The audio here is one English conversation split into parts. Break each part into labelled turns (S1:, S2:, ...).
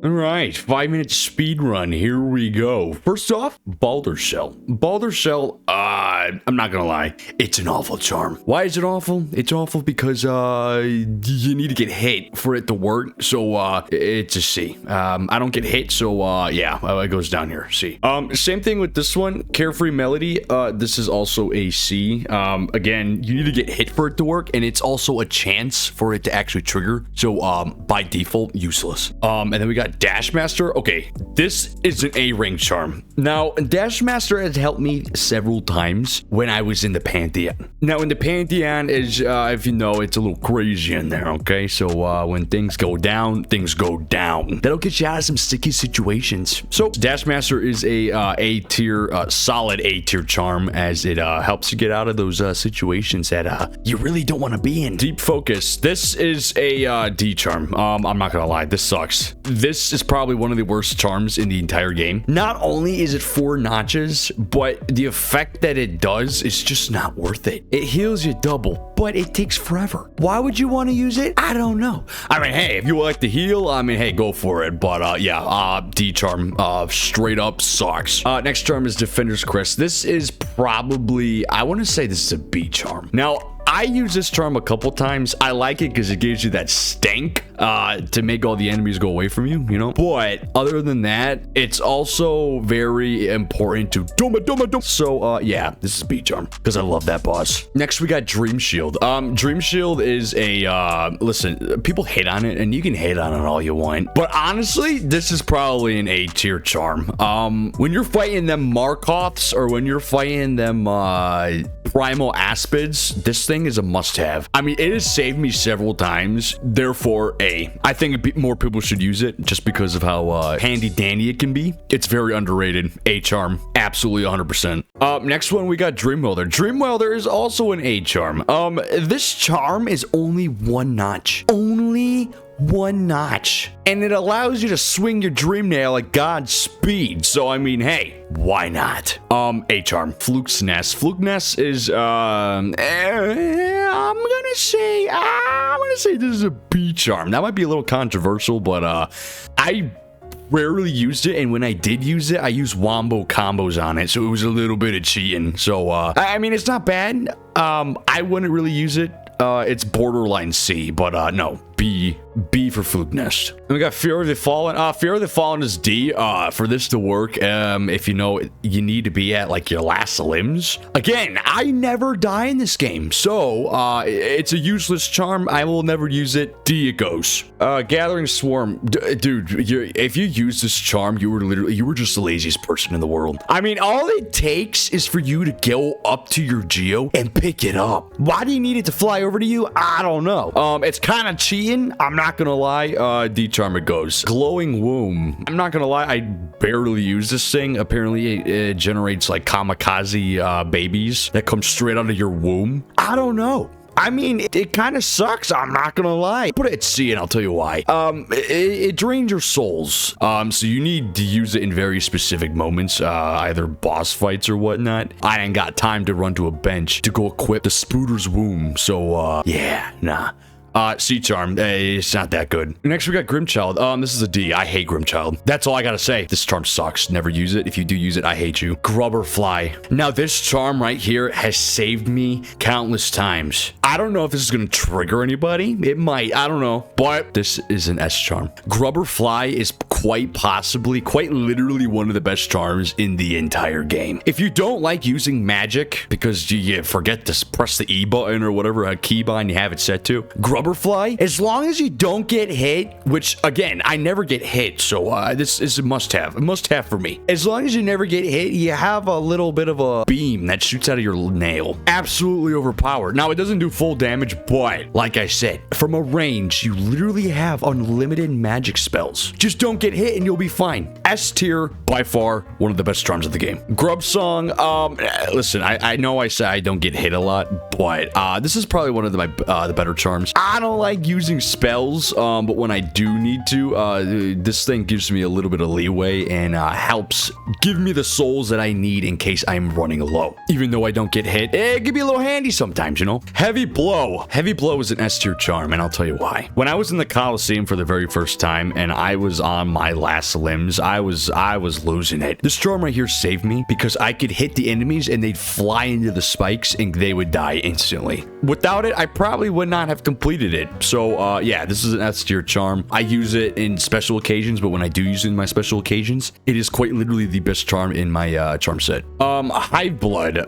S1: All right, 5-minute speed run. Here we go. First off, Balder Shell. Balder Shell, I'm not gonna lie, it's an awful charm. Why is it awful? It's awful because you need to get hit for it to work. So it's a C. I don't get hit, so yeah, it goes down here. C. Same thing with this one, Carefree Melody. This is also a C. Again, you need to get hit for it to work, and it's also a chance for it to actually trigger. So by default, useless. And then we got Dash Master. Okay, this is an A-ring charm. Now, Dash Master has helped me several times when I was in the Pantheon. Now, in the Pantheon is, if you know, it's a little crazy in there, okay? So when things go down, things go down. That'll get you out of some sticky situations. So Dash Master is a A-tier, solid A-tier charm, as it helps you get out of those situations that you really don't want to be in. Deep Focus. This is a D charm. I'm not gonna lie, this sucks. This is probably one of the worst charms in the entire game. Not only is it 4 notches, but the effect that it does is just not worth it. It heals you double, but it takes forever. Why would you want to use it? I don't know. I mean, hey, if you like to heal, I mean, hey, go for it. But yeah, D charm straight up sucks. Next charm is Defender's Crest. This is probably, I want to say this is a B charm. Now, I use this charm a couple times. I like it because it gives you that stank to make all the enemies go away from you, you know? But other than that, it's also very important to Doma. So, yeah, this is B charm because I love that boss. Next, we got Dream Shield. Dream Shield is a, listen, people hate on it, and you can hate on it all you want. But honestly, this is probably an A tier charm. When you're fighting them Markoths or when you're fighting them Primal Aspids, this thing is a must-have. I mean, it has saved me several times, therefore A. I think more people should use it just because of how handy-dandy it can be. It's very underrated. A charm, absolutely 100%. Next one, we got Dream Welder. Dream Welder is also an A charm. This charm is only 1 notch. Only 1 notch, and it allows you to swing your dream nail at God's speed. So I mean, hey, why not? A charm. Fluke's Nest. Fluke Nest is I'm gonna say this is a B charm. That might be a little controversial, but I rarely used it, and when I did use it, I used wombo combos on it, so it was a little bit of cheating. So I mean, it's not bad. I wouldn't really use it. It's borderline C, but no, B for Fluke Nest. And we got Fear of the Fallen. Fear of the Fallen is D. For this to work, if you know, you need to be at like your last limbs. Again, I never die in this game, so it's a useless charm. I will never use it. D it goes. Gathering Swarm. Dude, if you use this charm, you were just the laziest person in the world. I mean, all it takes is for you to go up to your Geo and pick it up. Why do you need it to fly over to you? I don't know. It's kind of cheating. I'm not gonna lie. D charm it goes. Glowing Womb. I'm not gonna lie, I barely use this thing. Apparently it generates like kamikaze babies that come straight out of your womb. I don't know. I mean, it kind of sucks. I'm not gonna lie. Put it at C, and I'll tell you why. It drains your souls. So you need to use it in very specific moments, either boss fights or whatnot. I ain't got time to run to a bench to go equip the Spooder's Womb. So, yeah, nah. C charm, it's not that good. Next, we got Grimchild. This is a D. I hate Grimchild. That's all I gotta say. This charm sucks. Never use it. If you do use it, I hate you. Grubberfly. Now, this charm right here has saved me countless times. I don't know if this is gonna trigger anybody. It might. I don't know. But this is an S charm. Grubberfly is quite possibly, quite literally one of the best charms in the entire game. If you don't like using magic because you forget to press the E button or whatever keybind you have it set to, Grubberfly, as long as you don't get hit, which again, I never get hit, so this is a must-have. A must-have for me. As long as you never get hit, you have a little bit of a beam that shoots out of your nail. Absolutely overpowered. Now, it doesn't do full damage, but like I said, from a range, you literally have unlimited magic spells. Just don't get hit and you'll be fine. S tier, by far, one of the best charms of the game. Grub Song, listen, I know I say I don't get hit a lot, but this is probably one of the better charms. I don't like using spells, but when I do need to, this thing gives me a little bit of leeway and helps give me the souls that I need in case I'm running low. Even though I don't get hit, it can be a little handy sometimes, you know? Heavy Blow. Heavy Blow is an S tier charm, and I'll tell you why. When I was in the Coliseum for the very first time, and I was on my last limbs, I was losing it. This charm right here saved me because I could hit the enemies and they'd fly into the spikes and they would die instantly. Without it, I probably would not have completed it. So, yeah, this is an S tier charm. I use it in special occasions, but when I do use it in my special occasions, it is quite literally the best charm in my charm set. Hive Blood.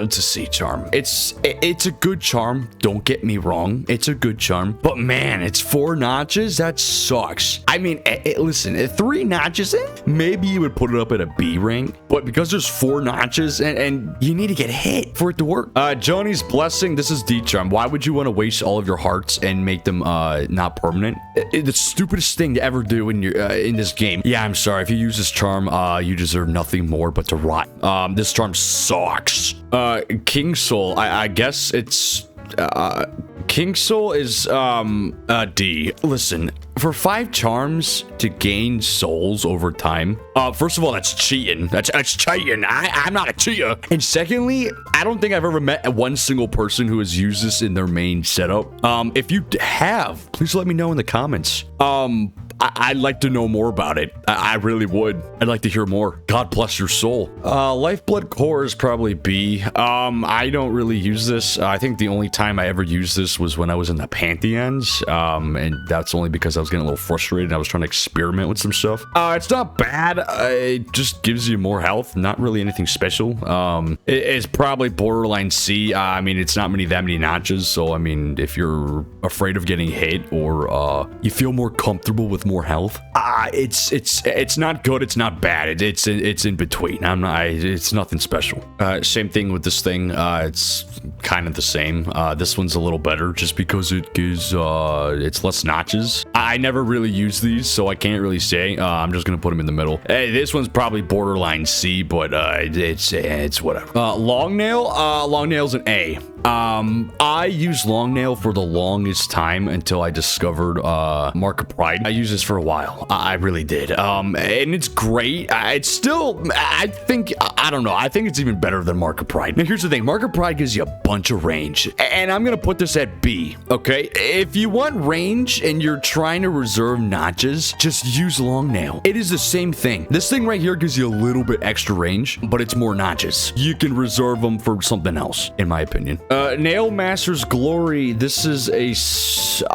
S1: It's a C charm. It's a good charm. Don't get me wrong. It's a good charm. But man, it's 4 notches. That sucks. I mean, listen, 3 notches, maybe you would put it up at a B rank. But because there's 4 notches and you need to get hit for it to work. Johnny's Blessing. This is D charm. Why would you want to waste all of your hearts and make them not permanent? The stupidest thing to ever do in your in this game. Yeah, I'm sorry. If you use this charm, you deserve nothing more but to rot. This charm sucks. King Soul. I guess it's King Soul is D. Listen, for 5 charms to gain souls over time, first of all, that's cheating. That's cheating. I'm not a cheater. And secondly, I don't think I've ever met one single person who has used this in their main setup. If you have, please let me know in the comments. I'd like to know more about it. I really would. I'd like to hear more. God bless your soul. Lifeblood Core is probably B. I don't really use this. I think the only time I ever used this was when I was in the Pantheons. And that's only because I was getting a little frustrated. I was trying to experiment with some stuff. It's not bad. It just gives you more health. Not really anything special. It's probably borderline C. I mean, it's not that many notches. So, I mean, if you're afraid of getting hit or you feel more comfortable with more health, it's not good, it's not bad, it's in between. It's nothing special. Same thing with this thing. It's kind of the same. This one's a little better just because it gives it's less notches. I never really use these, so I can't really say. I'm just gonna put them in the middle. This one's probably borderline C, but it's whatever. Long Nail. Long Nail's an A. I used Long Nail for the longest time until I discovered Mark of Pride. I used this for a while. I really did. And it's great. It's still, I think it's even better than Mark of Pride. Now here's the thing. Mark of Pride gives you a bunch of range, and I'm gonna put this at B. Okay, if you want range and you're trying to reserve notches, just use Long Nail. It is the same thing. This thing right here gives you a little bit extra range, but it's more notches. You can reserve them for something else, in my opinion. Nail Master's Glory. This is a C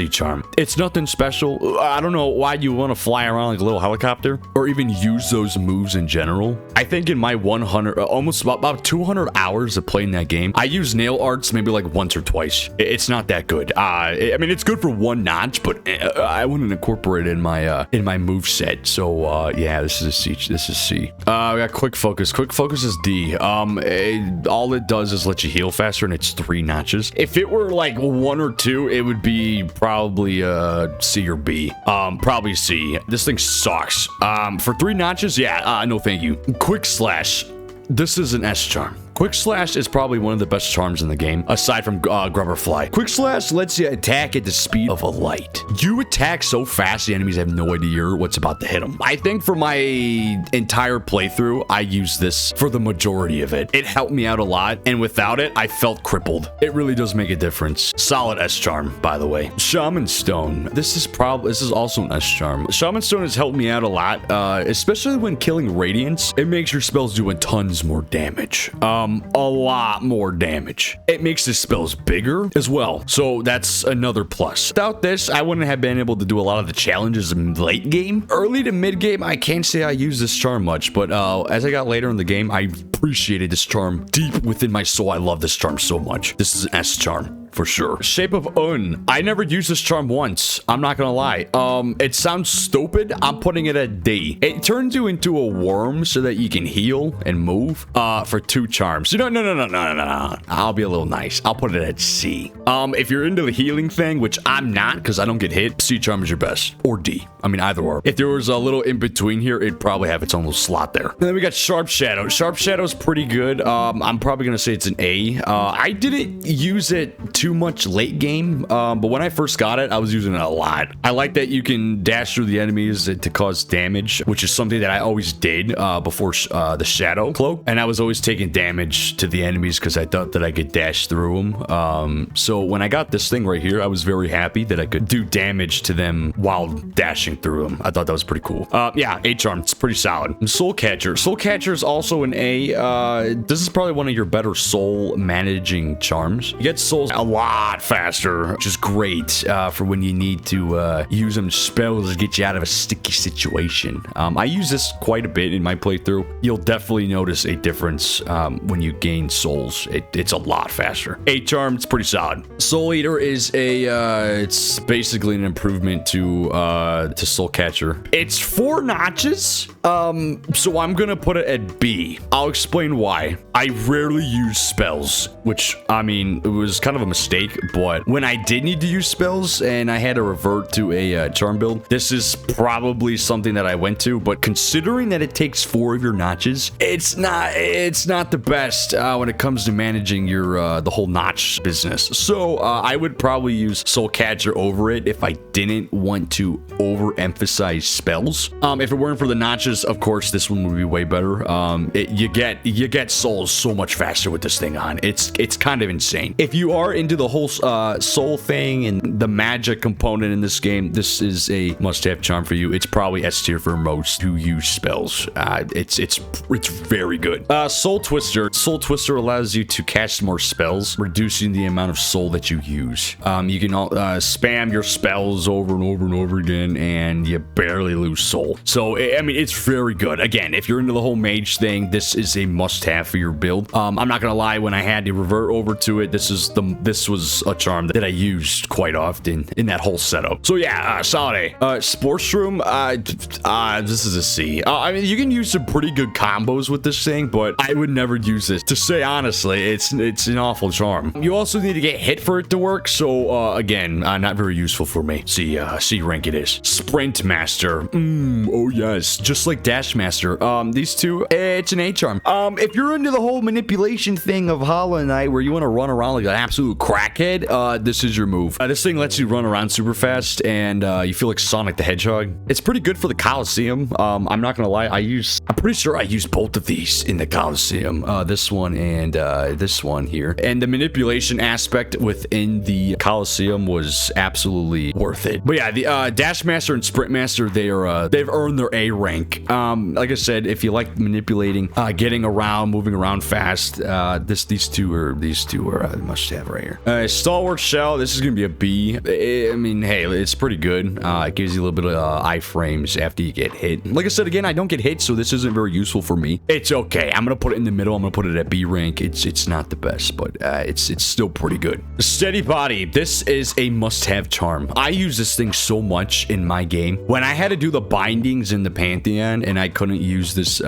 S1: charm. It's nothing special. I don't know why you want to fly around like a little helicopter or even use those moves in general. I think in my 100, almost about 200 hours of playing that game, I use nail arts maybe like once or twice. It's not that good. I mean, it's good for 1 notch, but I wouldn't incorporate it in my move set. So yeah, this is a C. This is C. We got Quick Focus. Quick Focus is D. All it does is let you heal faster, and it's 3 notches. If it were like 1 or 2, it would be probably C or B. Probably C. This thing sucks. For 3 notches, yeah, no thank you. Quick Slash. This is an S charm. Quick Slash is probably one of the best charms in the game, aside from Grubber Fly. Quick Slash lets you attack at the speed of a light. You attack so fast, the enemies have no idea what's about to hit them. I think for my entire playthrough, I used this for the majority of it. It helped me out a lot, and without it, I felt crippled. It really does make a difference. Solid S charm, by the way. Shaman Stone. This is also an S charm. Shaman Stone has helped me out a lot, especially when killing Radiance. It makes your spells doing tons more damage. A lot more damage. It makes the spells bigger as well, so that's another plus. Without this, I wouldn't have been able to do a lot of the challenges in late game. Early to mid game, I can't say I use this charm much, but as I got later in the game, I appreciated this charm deep within my soul. I love this charm so much. This is an S charm. For sure. Shape of Un. I never used this charm once. I'm not gonna lie. It sounds stupid. I'm putting it at D. It turns you into a worm so that you can heal and move. For 2 charms. No. I'll be a little nice. I'll put it at C. If you're into the healing thing, which I'm not because I don't get hit, C charm is your best. Or D. I mean, either or. If there was a little in between here, it'd probably have its own little slot there. And then we got Sharp Shadow. Sharp Shadow's pretty good. I'm probably gonna say it's an A. I didn't use it too much late game, but when I first got it, I was using it a lot. I like that you can dash through the enemies to cause damage, which is something that I always did before the Shadow Cloak, and I was always taking damage to the enemies because I thought that I could dash through them. So when I got this thing right here, I was very happy that I could do damage to them while dashing through them. I thought that was pretty cool. Yeah, A charm, it's pretty solid. And Soul Catcher. Soul Catcher is also an A. This is probably one of your better soul managing charms. You get souls a lot faster, which is great for when you need to use them spells to get you out of a sticky situation. I use this quite a bit in my playthrough. You'll definitely notice a difference when you gain souls. It's a lot faster. A charm, it's pretty solid. Soul Eater is it's basically an improvement to Soul Catcher. It's 4 notches, so I'm gonna put it at B. I'll explain why. I rarely use spells, which, I mean, it was kind of a mistake, but when I did need to use spells and I had to revert to a charm build, this is probably something that I went to, but considering that it takes 4 of your notches, it's not the best when it comes to managing your the whole notch business. So I would probably use Soul Catcher over it if I didn't want to overemphasize spells. If it weren't for the notches, of course, this one would be way better. You get souls so much faster with this thing on. It's kind of insane. If you are into the whole soul thing and the magic component in this game, this is a must-have charm for you. It's probably S tier for most who use spells. It's very good. Soul Twister. Soul Twister allows you to cast more spells, reducing the amount of soul that you use. You can spam your spells over and over and over again, and you barely lose soul. So, I mean, it's very good. Again, if you're into the whole mage thing, this is a must-have for your build. I'm not gonna lie, when I had to revert over to it, this was a charm that I used quite often in that whole setup. So yeah, solid A. Sports Room, this is a C. I mean, you can use some pretty good combos with this thing, but I would never use this. To say honestly, it's an awful charm. You also need to get hit for it to work, so again, not very useful for me. C rank it is. Sprint Master. Oh yes, just like Dash Master. These two, it's an A charm. If you're into the whole manipulation thing of Hollow Knight, where you want to run around like an absolute crackhead, this is your move. This thing lets you run around super fast, and you feel like Sonic the Hedgehog. It's pretty good for the Coliseum. I'm not gonna lie, I'm pretty sure I used both of these in the Coliseum. This one and this one here. And the manipulation aspect within the Coliseum was absolutely worth it. But yeah, the Dash Master and Sprint Master, they've earned their A rank. Like I said, if you like manipulating, getting around, moving around fast, these two are must have right here. Stalwart Shell, this is gonna be a B. I mean, hey, it's pretty good. It gives you a little bit of iframes after you get hit. Like I said, again, I don't get hit, so this isn't very useful for me. It's okay. I'm gonna put it in the middle. I'm gonna put it at B rank. It's not the best, but it's still pretty good. Steady Body. This is a must-have charm. I use this thing so much in my game. When I had to do the bindings in the Pantheon and I couldn't use this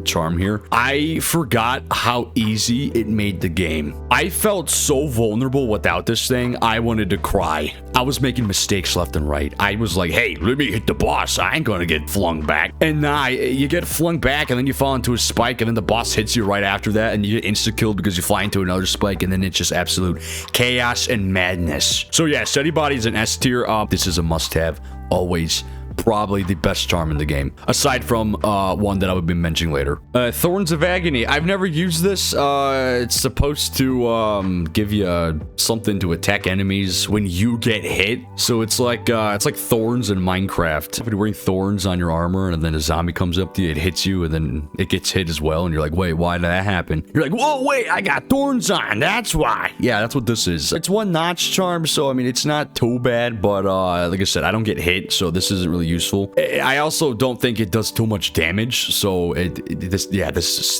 S1: charm here, I forgot how easy it made the game. I felt so vulnerable without this thing. I wanted to cry. I was making mistakes left and right. I was like, hey, let me hit the boss. I ain't gonna get flung back. And nah, you get flung back and then you fall into a spike and then the boss hits you right after that and you get insta-killed because you fly into another spike and then it's just absolute chaos and madness. So yeah, Steady Body is an S tier. This is a must-have. Always. Probably the best charm in the game, aside from one that I would be mentioning later. Thorns of Agony. I've never used this. It's supposed to give you something to attack enemies when you get hit. So it's like thorns in Minecraft. If you're wearing thorns on your armor and then a zombie comes up to you, it hits you and then it gets hit as well. And you're like, wait, why did that happen? You're like, whoa, wait, I got thorns on. That's why. Yeah, that's what this is. It's one notch charm, so I mean, it's not too bad, but like I said, I don't get hit, so this isn't really useful. I also don't think it does too much damage, so this is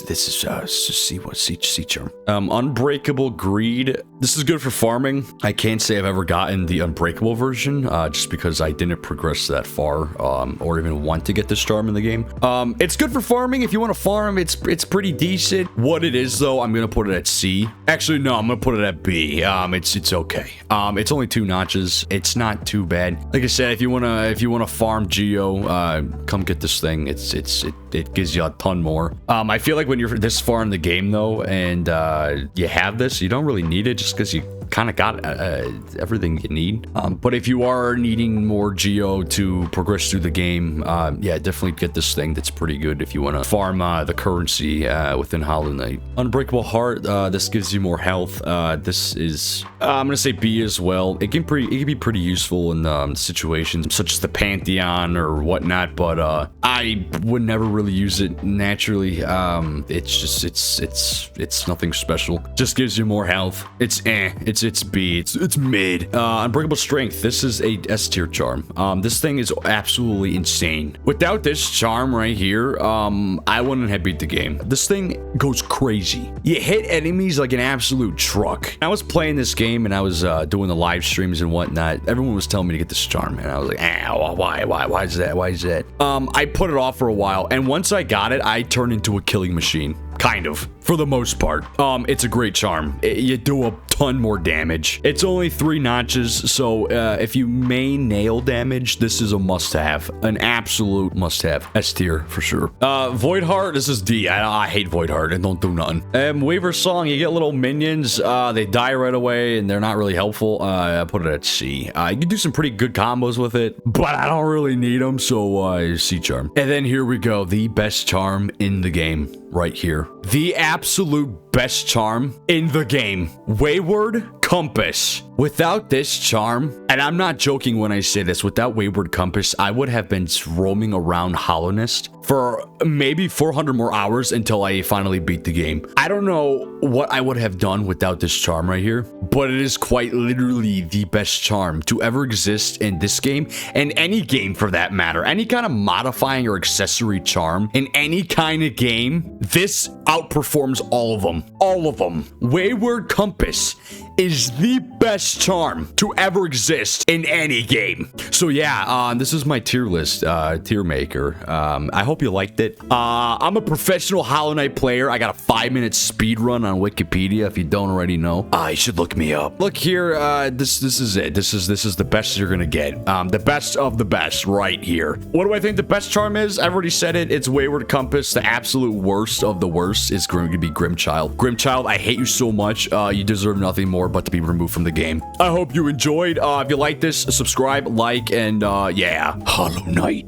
S1: C charm. Unbreakable Greed. This is good for farming. I can't say I've ever gotten the unbreakable version, just because I didn't progress that far, or even want to get this charm in the game. It's good for farming. If you want to farm, it's pretty decent. What it is though, I'm gonna put it at C. Actually, no, I'm gonna put it at B. It's okay. It's only 2 notches. It's not too bad. Like I said, if you wanna farm Geo, come get this thing. It gives you a ton more. I feel like when you're this far in the game though, and you have this, you don't really need it just because you kind of got everything you need. But if you are needing more geo to progress through the game, yeah, definitely get this thing. That's pretty good if you want to farm the currency within Hollow Knight. Unbreakable Heart, this gives you more health. This is, I'm gonna say B as well. It can be pretty useful in situations such as the Pantheon or whatnot, but I would never really use it naturally. It's just it's nothing special. Just gives you more health. It's B. It's mid. Unbreakable Strength. This is a S tier charm. This thing is absolutely insane. Without this charm right here, I wouldn't have beat the game. This thing goes crazy. You hit enemies like an absolute truck. I was playing this game and I was doing the live streams and whatnot. Everyone was telling me to get this charm, and I was like, why is that? Why is that? I put it off for a while, and once I got it, I turned into a killing machine. Kind of, for the most part. It's a great charm. You do a ton more damage. It's only 3 notches, so if you main nail damage, this is a must-have. An absolute must-have. S tier, for sure. Void Heart, this is D. I hate Void Heart, and don't do nothing. Waver Song, you get little minions. They die right away, and they're not really helpful. I put it at C. You can do some pretty good combos with it, but I don't really need them, so C charm. And then here we go. The best charm in the game. Right here. The absolute best charm in the game. Wayward Compass. Without this charm, and I'm not joking when I say this, without Wayward Compass, I would have been roaming around Hollow Nest for maybe 400 more hours until I finally beat the game. I don't know what I would have done without this charm right here, but it is quite literally the best charm to ever exist in this game, and any game for that matter. Any kind of modifying or accessory charm in any kind of game, this outperforms all of them. All of them. Wayward Compass is the best charm to ever exist in any game. So yeah, this is my tier list, tier maker. I hope you liked it. I'm a professional Hollow Knight player. I got a 5-minute speed run on Wikipedia. If you don't already know, you should look me up. Look here, this is it. This is the best you're gonna get. The best of the best right here. What do I think the best charm is? I've already said it. It's Wayward Compass. The absolute worst of the worst is going to be Grimchild. Grimchild, I hate you so much. You deserve nothing more but to be removed from the game. I hope you enjoyed. If you like this, subscribe, like, and yeah, Hollow Knight.